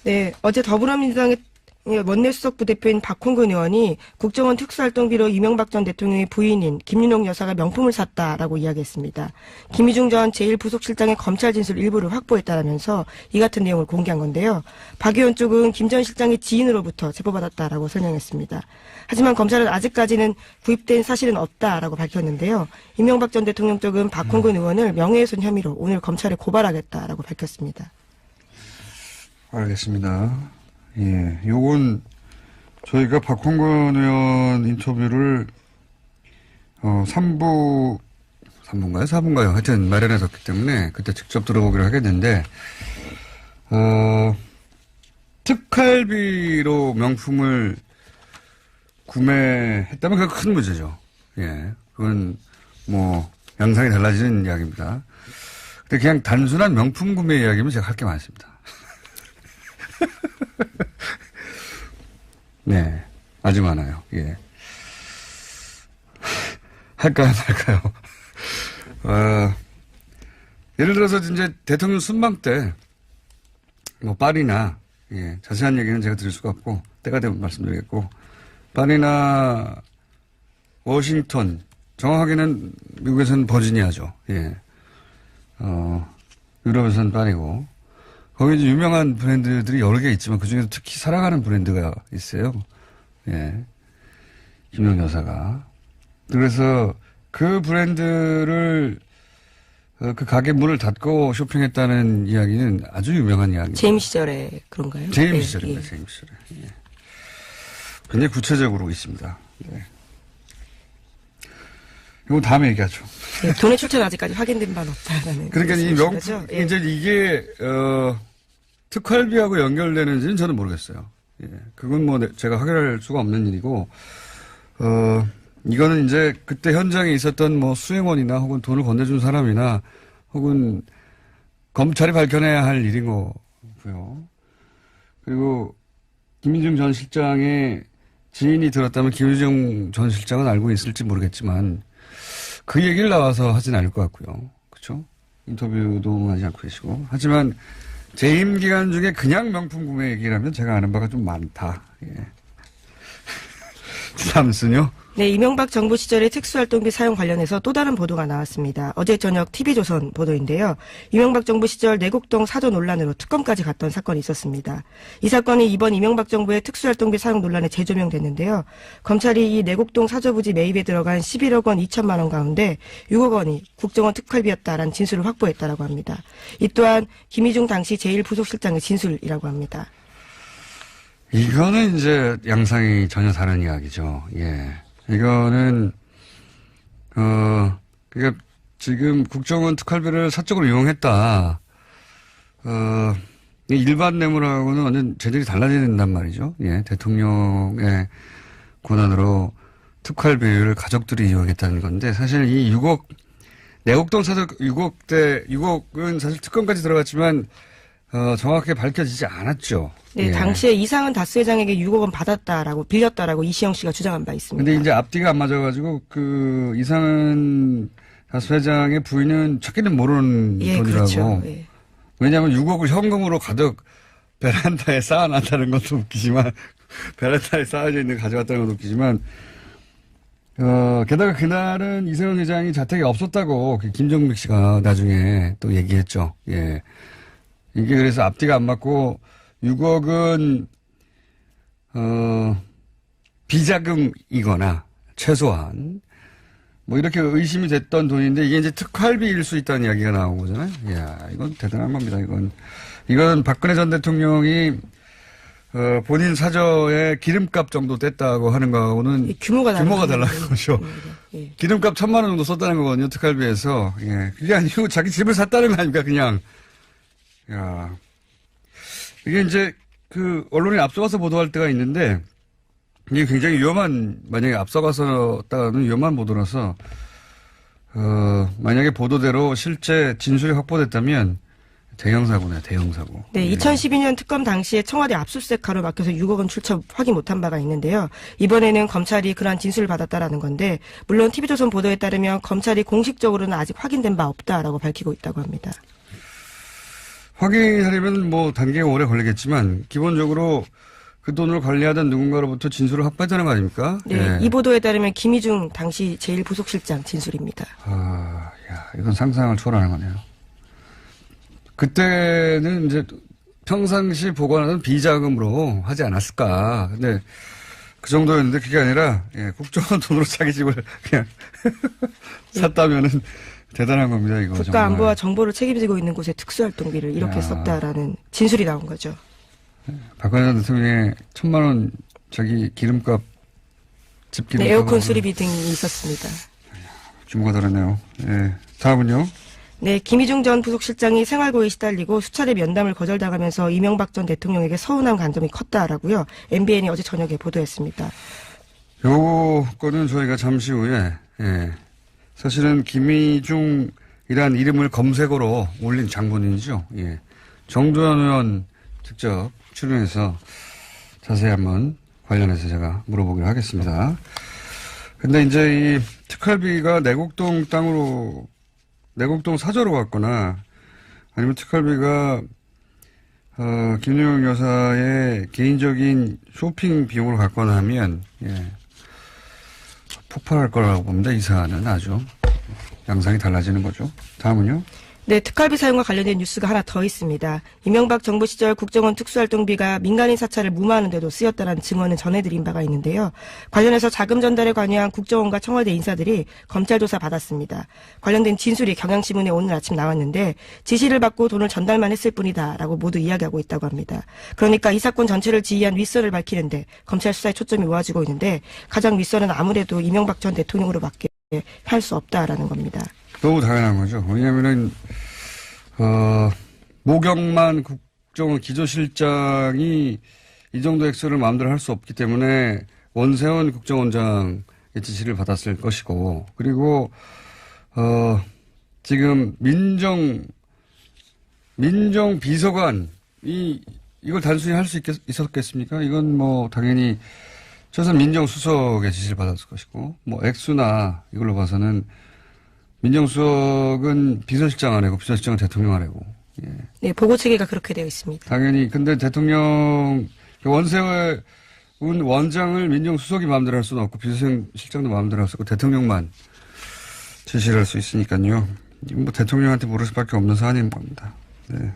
네, 어제 더불어민주당의 원내수석 부대표인 박홍근 의원이 국정원 특수활동비로 이명박 전 대통령의 부인인 김윤옥 여사가 명품을 샀다라고 이야기했습니다. 김희중 전 제1부속실장의 검찰 진술 일부를 확보했다라면서 이 같은 내용을 공개한 건데요. 박 의원 쪽은 김 전 실장의 지인으로부터 제보받았다라고 설명했습니다. 하지만 검찰은 아직까지는 구입된 사실은 없다라고 밝혔는데요. 이명박 전 대통령 쪽은 박홍근 의원을 명예훼손 혐의로 오늘 검찰에 고발하겠다라고 밝혔습니다. 알겠습니다. 예, 요건 저희가 박홍근 의원 인터뷰를 3부인가요? 4부인가요? 하여튼 마련해뒀기 때문에 그때 직접 들어보기로 하겠는데 특활비로 명품을 구매했다면 그건 큰 문제죠. 예, 그건 뭐 양상이 달라지는 이야기입니다. 근데 그냥 단순한 명품 구매 이야기면 제가 할 게 많습니다. 네, 아주 많아요. 예. 할까요, 말까요? 예를 들어서 이제 대통령 순방 때, 뭐, 파리나, 예, 자세한 얘기는 제가 드릴 수가 없고, 때가 되면 말씀드리겠고, 파리나 워싱턴, 정확하게는 미국에서는 버지니아죠. 예. 유럽에서는 파리고, 거기 이제 유명한 브랜드들이 여러 개 있지만 그중에서 특히 사랑하는 브랜드가 있어요. 예. 김윤옥 여사가. 그래서 그 브랜드를 그 가게 문을 닫고 쇼핑했다는 이야기는 아주 유명한 이야기입니다. 재임 시절에 그런가요? 재임 시절입니다. 예. 재임 시절에. 예. 굉장히 구체적으로 있습니다. 네. 이건 다음에 얘기하죠. 네, 돈의 출처는 아직까지 확인된 바는 없다라는. 그러니까 이 명품, 예. 이제 이게, 특활비하고 연결되는지는 저는 모르겠어요. 예. 그건 뭐 제가 확인할 수가 없는 일이고, 이거는 이제 그때 현장에 있었던 뭐 수행원이나 혹은 돈을 건네준 사람이나 혹은 검찰이 밝혀내야 할 일인 거고요. 그리고 김희중 전 실장의 지인이 들었다면 김희중 전 실장은 알고 있을지 모르겠지만 그 얘기를 나와서 하진 않을 것 같고요. 그렇죠? 인터뷰도 하지 않고 계시고. 하지만 재임 기간 중에 그냥 명품 구매 얘기라면 제가 아는 바가 좀 많다. 예. 다음은요. 네, 이명박 정부 시절의 특수활동비 사용 관련해서 또 다른 보도가 나왔습니다. 어제 저녁 TV조선 보도인데요. 이명박 정부 시절 내곡동 사저 논란으로 특검까지 갔던 사건이 있었습니다. 이 사건이 이번 이명박 정부의 특수활동비 사용 논란에 재조명됐는데요. 검찰이 이 내곡동 사저 부지 매입에 들어간 11억 원 2천만 원 가운데 6억 원이 국정원 특활비였다라는 진술을 확보했다라고 합니다. 이 또한 김희중 당시 제1부속실장의 진술이라고 합니다. 이거는 이제 양상이 전혀 다른 이야기죠. 예. 이거는, 그러니까 지금 국정원 특활비를 사적으로 이용했다. 일반 뇌물하고는 완전 재질이 달라진단 말이죠. 예. 대통령의 권한으로 특활비를 가족들이 이용했다는 건데 사실 이 6억, 내곡동 사적 6억은 사실 특검까지 들어갔지만 정확하게 밝혀지지 않았죠. 네, 예. 당시에 이상은 다스 회장에게 6억 원 받았다라고 빌렸다라고 이시영 씨가 주장한 바 있습니다. 근데 이제 앞뒤가 안 맞아가지고 그 이상은 다스 회장의 부인은 찾기는 모르는 돈이라고. 그렇죠. 예. 왜냐하면 6억을 현금으로 가득 베란다에 쌓아놨다는 것도 웃기지만 베란다에 쌓여져 있는 거 가져갔다는 것도 웃기지만 게다가 그날은 이세훈 회장이 자택에 없었다고 김정백 씨가 나중에 또 얘기했죠. 예. 이게 그래서 앞뒤가 안 맞고 6억은 비자금이거나 최소한 뭐 이렇게 의심이 됐던 돈인데 이게 이제 특활비일 수 있다는 이야기가 나온 거잖아요. 이야, 이건 대단한 겁니다. 이건 박근혜 전 대통령이 본인 사저에 기름값 정도 뗐다고 하는 거하고는 규모가 달라는 거죠. 예. 기름값 1,000만 원 정도 썼다는 거거든요. 특활비에서. 예. 그게 아니고 자기 집을 샀다는 거 아닙니까? 그냥. 야, 이게 이제 그 언론이 앞서가서 보도할 때가 있는데 이게 굉장히 만약에 앞서가서다가는 위험한 보도라서 만약에 보도대로 실제 진술이 확보됐다면 대형 사고네요, 대형 사고. 네, 2012년 특검 당시에 청와대 압수수색 가로막혀서 6억 원 출처 확인 못한 바가 있는데요. 이번에는 검찰이 그러한 진술을 받았다라는 건데 물론 TV조선 보도에 따르면 검찰이 공식적으로는 아직 확인된 바 없다라고 밝히고 있다고 합니다. 확인하려면 뭐 단계가 오래 걸리겠지만 기본적으로 그 돈을 관리하던 누군가로부터 진술을 합발되는 거 아닙니까? 네, 예. 이 보도에 따르면 김희중 당시 제1부속실장 진술입니다. 아, 야, 이건 상상을 초월하는 거네요. 그때는 이제 평상시 보관하던 비자금으로 하지 않았을까. 근데 그 정도였는데 그게 아니라 예, 국정원 돈으로 자기 집을 그냥 샀다면은 대단한 겁니다. 이거 국가안보와 정말. 정보를 책임지고 있는 곳에 특수활동비를 이렇게 야. 썼다라는 진술이 나온 거죠. 박근혜 전 대통령의 1,000만 원 자기 기름값 집기름 네, 에어컨 수리비 등이 있었습니다. 규모가 다르네요. 예. 다음은요. 네, 김희중 전 부속실장이 생활고에 시달리고 수차례 면담을 거절당하면서 이명박 전 대통령에게 서운한 감정이 컸다라고요. MBN이 어제 저녁에 보도했습니다. 요거는 저희가 잠시 후에 예. 사실은 김희중이란 이름을 검색어로 올린 장본인이죠. 예. 정두현 의원 직접 출연해서 자세히 한번 관련해서 제가 물어보기로 하겠습니다. 근데 이제 이 특활비가 내곡동 땅으로 내곡동 사저로 갔거나 아니면 특활비가 김유영 여사의 개인적인 쇼핑 비용으로 갔거나 하면 예, 폭발할 거라고 봅니다. 이 사안은 아주 양상이 달라지는 거죠. 다음은요. 네, 특활비 사용과 관련된 뉴스가 하나 더 있습니다. 이명박 정부 시절 국정원 특수활동비가 민간인 사찰을 무마하는 데도 쓰였다는 증언을 전해드린 바가 있는데요. 관련해서 자금 전달에 관여한 국정원과 청와대 인사들이 검찰 조사 받았습니다. 관련된 진술이 경향신문에 오늘 아침 나왔는데 지시를 받고 돈을 전달만 했을 뿐이다라고 모두 이야기하고 있다고 합니다. 그러니까 이 사건 전체를 지휘한 윗선을 밝히는데 검찰 수사에 초점이 모아지고 있는데 가장 윗선은 아무래도 이명박 전 대통령으로밖에 할 수 없다라는 겁니다. 너무 당연한 거죠. 왜냐하면은 모경만 국정원 기조실장이 이 정도 액수를 마음대로 할 수 없기 때문에 원세훈 국정원장의 지시를 받았을 것이고, 그리고 지금 민정 비서관이 이걸 단순히 할 수 있었겠습니까? 이건 뭐 당연히 최소한 민정수석의 지시를 받았을 것이고, 뭐 액수나 이걸로 봐서는 민정수석은 비서실장 아니고 비서실장은 대통령 아니고. 예. 네, 보고 체계가 그렇게 되어 있습니다. 당연히 근데 대통령 원세훈 원장을 민정수석이 마음대로 할 수는 없고 비서실장도 마음대로 할 수 없고 대통령만 지시를 할 수 있으니까요. 뭐 대통령한테 물을 수밖에 없는 사안인 겁니다. 네.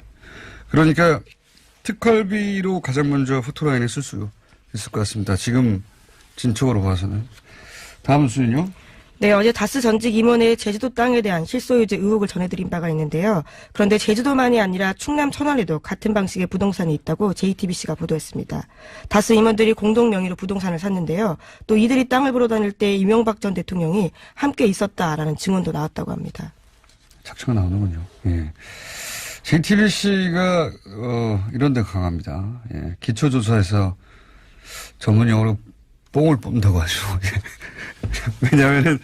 그러니까 특활비로 가장 먼저 포토라인에 쓸 수 있을 것 같습니다. 지금 진척으로 봐서는. 다음 순요. 네, 어제 다스 전직 임원의 제주도 땅에 대한 실소유주 의혹을 전해드린 바가 있는데요. 그런데 제주도만이 아니라 충남 천안에도 같은 방식의 부동산이 있다고 JTBC가 보도했습니다. 다스 임원들이 공동 명의로 부동산을 샀는데요. 또 이들이 땅을 보러 다닐 때 이명박 전 대통령이 함께 있었다라는 증언도 나왔다고 합니다. 착취가 나오는군요. 예. JTBC가 이런 데 강합니다. 예. 기초조사에서 전문 용어로 뽕을 뽑는다고 하죠. 왜냐하면은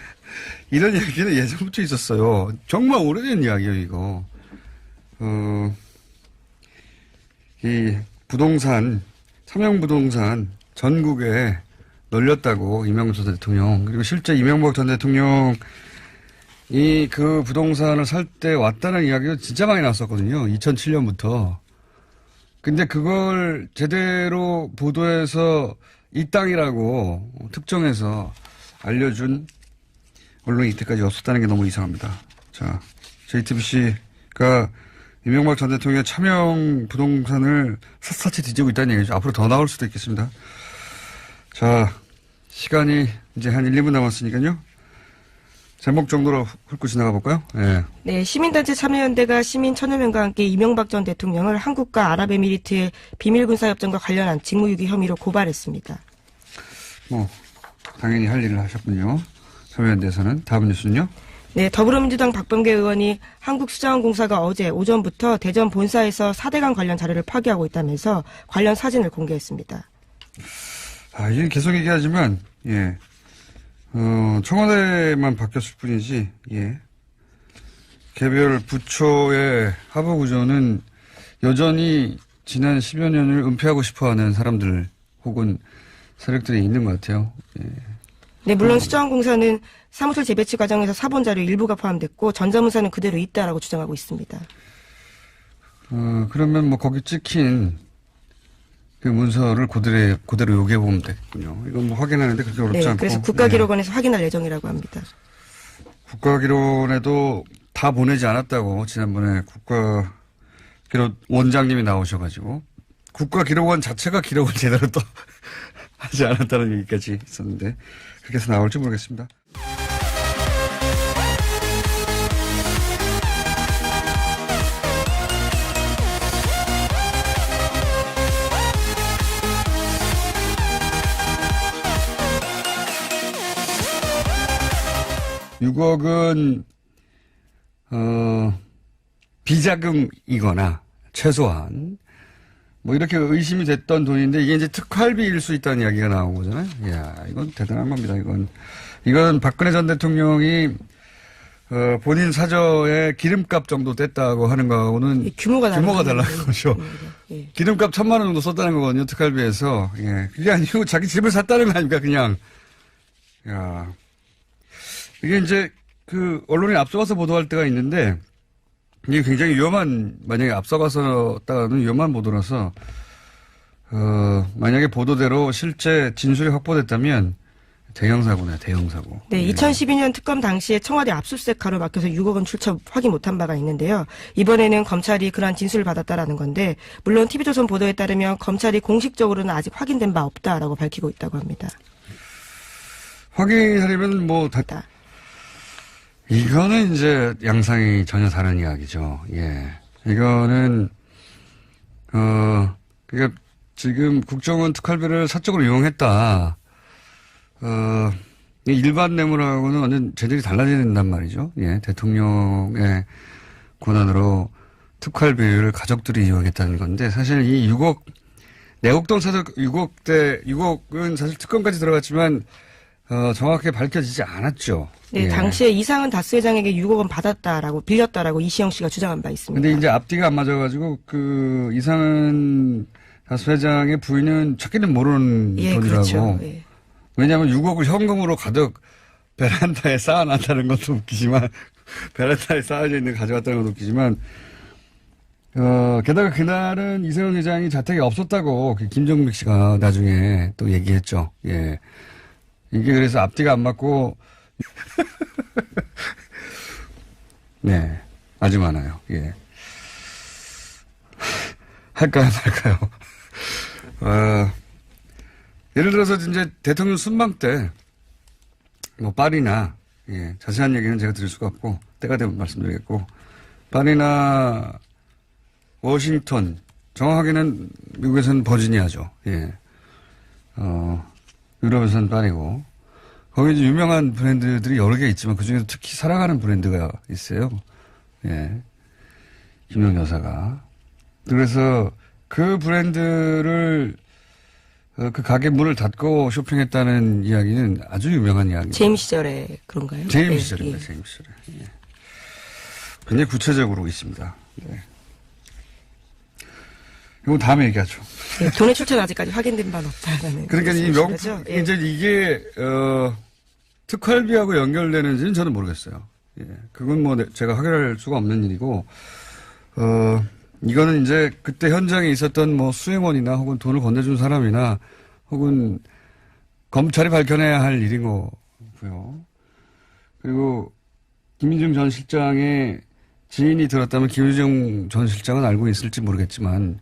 이런 얘기는 예전부터 있었어요. 정말 오래된 이야기예요, 이거. 이 부동산, 삼양부동산 전국에 널렸다고 이명박 전 대통령, 그리고 실제 이명박 전 대통령이 그 부동산을 살 때 왔다는 이야기가 진짜 많이 나왔었거든요. 2007년부터. 근데 그걸 제대로 보도해서 이 땅이라고 특정해서 알려준 언론이 이때까지 없었다는 게 너무 이상합니다. 자, JTBC가 이명박 전 대통령의 차명 부동산을 샅샅이 뒤지고 있다는 얘기죠. 앞으로 더 나올 수도 있겠습니다. 자, 시간이 이제 한 1, 2분 남았으니까요. 제목 정도로 훑고 지나가 볼까요? 네. 네, 시민단체 참여연대가 시민 1000여 명과 함께 이명박 전 대통령을 한국과 아랍에미리트의 비밀군사협정과 관련한 직무유기 혐의로 고발했습니다. 뭐 당연히 할 일을 하셨군요. 참여연대에서는. 다음 뉴스는요? 네, 더불어민주당 박범계 의원이 한국수자원공사가 어제 오전부터 대전 본사에서 4대강 관련 자료를 파기하고 있다면서 관련 사진을 공개했습니다. 이게 계속 얘기하지만, 예. 청와대만 바뀌었을 뿐이지, 예. 개별 부처의 하부 구조는 여전히 지난 10여 년을 은폐하고 싶어 하는 사람들 혹은 세력들이 있는 것 같아요. 예. 네, 물론 수자원공사는 사무실 재배치 과정에서 사본 자료 일부가 포함됐고 전자문서는 그대로 있다라고 주장하고 있습니다. 그러면 뭐 거기 찍힌 그 문서를 그대로 요구해보면 되겠군요. 이건 뭐 확인하는데 그렇게 어렵지 네, 않고. 그래서 국가기록원에서 확인할 예정이라고 합니다. 국가기록원에도 다 보내지 않았다고 지난번에 국가기록 원장님이 나오셔가지고 국가기록원 자체가 기록을 제대로 또 하지 않았다는 얘기까지 있었는데 그렇게 해서 나올지 모르겠습니다. (6억은) 비자금이거나 최소한 뭐 이렇게 의심이 됐던 돈인데 이게 이제 특활비일 수 있다는 이야기가 나온 거잖아요. 이야, 이건 대단한 겁니다. 이건 박근혜 전 대통령이 본인 사저에 기름값 정도 뗐다고 하는 거하고는 규모가 달라는 거죠. 예. 기름값 1,000만 원 정도 썼다는 거거든요. 특활비에서. 예. 그게 아니고 자기 집을 샀다는 거 아닙니까? 그냥. 야. 이게 이제 언론이 앞서가서 보도할 때가 있는데 이게 굉장히 만약에 앞서가서다가는 위험한 보도라서, 만약에 보도대로 실제 진술이 확보됐다면 대형사고네, 대형사고. 네, 2012년 특검 당시에 청와대 압수수색 가로막혀서 6억 원 출처 확인 못한 바가 있는데요. 이번에는 검찰이 그러한 진술을 받았다라는 건데, 물론 TV조선 보도에 따르면 검찰이 공식적으로는 아직 확인된 바 없다라고 밝히고 있다고 합니다. 확인하려면 이거는 이제 양상이 전혀 다른 이야기죠. 예. 이거는, 그러니까 지금 국정원 특활비를 사적으로 이용했다. 일반 뇌물하고는 완전 재질이 달라져야 된단 말이죠. 예. 대통령의 권한으로 특활비를 가족들이 이용했다는 건데 사실 이 6억, 내곡동 사적 6억은 사실 특검까지 들어갔지만 정확하게 밝혀지지 않았죠. 네, 예. 당시에 이상은 다스 회장에게 6억 원 빌렸다라고 이시영 씨가 주장한 바 있습니다. 근데 이제 앞뒤가 안 맞아가지고 이상은 다스 회장의 부인은 찾기는 모르는 예, 돈이라고. 그렇죠. 예. 왜냐하면 6억을 현금으로 가득 베란다에 쌓아놨다는 것도 웃기지만 베란다에 쌓여져 있는 거 가져갔다는 것도 웃기지만 게다가 그날은 이세훈 회장이 자택에 없었다고 김정식 씨가 나중에 또 얘기했죠. 예. 이게 그래서 앞뒤가 안 맞고 네, 아주 많아요. 예. 할까요, 말까요? 예를 들어서 이제 대통령 순방 때 뭐 파리나 예, 자세한 얘기는 제가 드릴 수가 없고 때가 되면 말씀드리겠고 파리나 워싱턴 정확하게는 미국에서는 버지니아죠. 예. 유럽에서는 파리고 거기 이제 유명한 브랜드들이 여러 개 있지만 그중에서 특히 사랑하는 브랜드가 있어요. 예. 김용 여사가. 그래서 그 브랜드를 그 가게 문을 닫고 쇼핑했다는 이야기는 아주 유명한 이야기입니다. 재임 시절에 그런가요? 재임 시절입니다. 재임 시절에. 예. 굉장히 구체적으로 있습니다. 네. 이건 다음에 얘기하죠. 네, 돈의 출처는 아직까지 확인된 바는 없다라는. 그러니까 이 명품, 예. 이제 이게, 특활비하고 연결되는지는 저는 모르겠어요. 예. 그건 뭐 제가 확인할 수가 없는 일이고, 이거는 이제 그때 현장에 있었던 뭐 수행원이나 혹은 돈을 건네준 사람이나 혹은 검찰이 밝혀내야 할 일인 거고요. 그리고 김민중 전 실장의 지인이 들었다면 김유정 전 실장은 알고 있을지 모르겠지만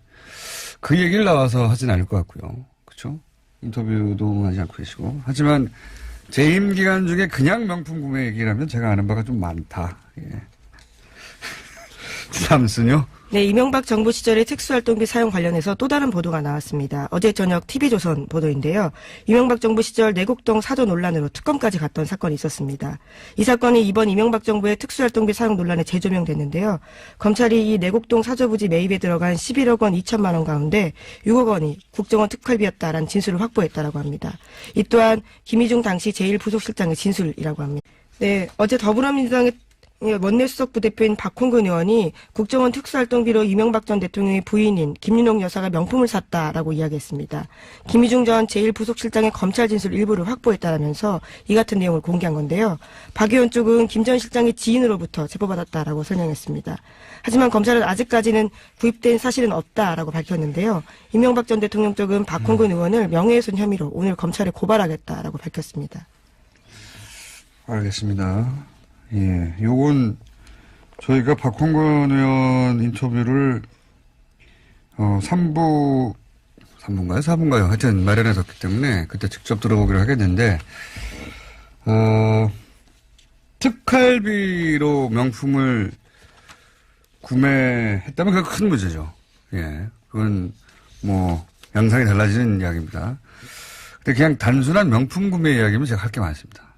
그 얘기를 나와서 하진 않을 것 같고요. 그렇죠? 인터뷰도 하지 않고 계시고. 하지만 재임 기간 중에 그냥 명품 구매 얘기라면 제가 아는 바가 좀 많다. 예. 다음은요. 네, 이명박 정부 시절의 특수활동비 사용 관련해서 또 다른 보도가 나왔습니다. 어제 저녁 TV조선 보도인데요. 이명박 정부 시절 내곡동 사저 논란으로 특검까지 갔던 사건이 있었습니다. 이 사건이 이번 이명박 정부의 특수활동비 사용 논란에 재조명됐는데요. 검찰이 이 내곡동 사저 부지 매입에 들어간 11억 원 2천만 원 가운데 6억 원이 국정원 특활비였다라는 진술을 확보했다라고 합니다. 이 또한 김희중 당시 제1부속실장의 진술이라고 합니다. 네, 어제 더불어민주당의 원내수석 부대표인 박홍근 의원이 국정원 특수활동비로 이명박 전 대통령의 부인인 김윤옥 여사가 명품을 샀다라고 이야기했습니다. 김희중 전 제1부속실장의 검찰 진술 일부를 확보했다라면서 이 같은 내용을 공개한 건데요. 박 의원 쪽은 김 전 실장의 지인으로부터 제보받았다라고 설명했습니다. 하지만 검찰은 아직까지는 구입된 사실은 없다라고 밝혔는데요. 이명박 전 대통령 쪽은 박홍근 의원을 명예훼손 혐의로 오늘 검찰에 고발하겠다라고 밝혔습니다. 알겠습니다. 예, 요건 저희가 박홍근 의원 인터뷰를 3부인가요? 4부인가요? 하여튼 마련해뒀기 때문에 그때 직접 들어보기로 하겠는데 특활비로 명품을 구매했다면 그건 큰 문제죠. 예, 그건 뭐 양상이 달라지는 이야기입니다. 근데 그냥 단순한 명품 구매 이야기면 제가 할 게 많습니다.